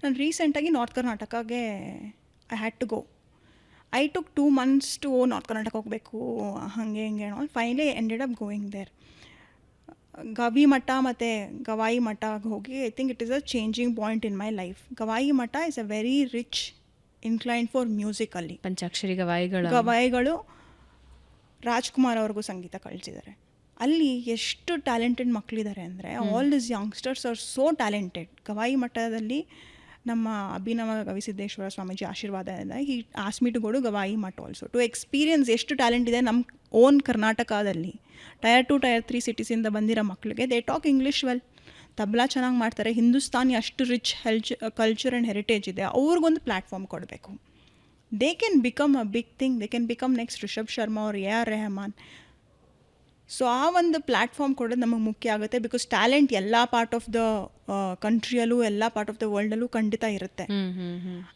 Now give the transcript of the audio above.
ನಾನು ರೀಸೆಂಟಾಗಿ ನಾರ್ತ್ ಕರ್ನಾಟಕಗೆ I had to go. I took 2 months to north Karnataka ಹೋಗಬೇಕು ಹಾಗೆ ಹಿಂಗೆ all. Finally ended up going there. Gavi Matha ಮತ್ತು ಗವಾಯಿ ಮಠಗೆ ಹೋಗಿ I think it is a changing point in my life. Gavai Matha is a very rich incline for musically. Panchakshari ಗವಾಯಿಗಳು ರಾಜ್ಕುಮಾರ್ ಅವ್ರಿಗೂ ಸಂಗೀತ ಕಳಿಸಿದ್ದಾರೆ. ಅಲ್ಲಿ ಎಷ್ಟು ಟ್ಯಾಲೆಂಟೆಡ್ ಮಕ್ಕಳಿದ್ದಾರೆ ಅಂದರೆ all this youngsters are so talented. Gavai ಮಠದಲ್ಲಿ ನಮ್ಮ ಅಭಿನವ ಗವಿಸಿದ್ದೇಶ್ವರ ಸ್ವಾಮೀಜಿ ಆಶೀರ್ವಾದದಿಂದ ಈ ಆಸ್ಮಿ to go to Gavai Math also to experience ಎಷ್ಟು ಟ್ಯಾಲೆಂಟ್ ಇದೆ ನಮ್ಮ ಓನ್ ಕರ್ನಾಟಕದಲ್ಲಿ. Tier 2 Tier 3 ಸಿಟೀಸಿಂದ ಬಂದಿರೋ ಮಕ್ಕಳಿಗೆ they talk English well, tabla ಚೆನ್ನಾಗಿ ಮಾಡ್ತಾರೆ. ಹಿಂದೂಸ್ತಾನಿ ಅಷ್ಟು ರಿಚ್ ಕಲ್ಚರ್ ಆ್ಯಂಡ್ ಹೆರಿಟೇಜ್ ಇದೆ. ಅವ್ರಿಗೊಂದು ಪ್ಲ್ಯಾಟ್ಫಾರ್ಮ್ ಕೊಡಬೇಕು. They can become a big thing. They can become next Rishab Sharma ಅವ್ರು, AR ರೆಹಮಾನ್. ಸೊ ಆ ಒಂದು ಪ್ಲ್ಯಾಟ್ಫಾರ್ಮ್ ಕೊಡೋದು ನಮಗೆ ಮುಖ್ಯ ಆಗುತ್ತೆ. ಬಿಕಾಸ್ ಟ್ಯಾಲೆಂಟ್ ಎಲ್ಲ ಪಾರ್ಟ್ ಆಫ್ ದ ಕಂಟ್ರಿಯಲ್ಲೂ ಎಲ್ಲ ಪಾರ್ಟ್ ಆಫ್ ದ ವರ್ಲ್ಡಲ್ಲೂ ಖಂಡಿತ ಇರುತ್ತೆ.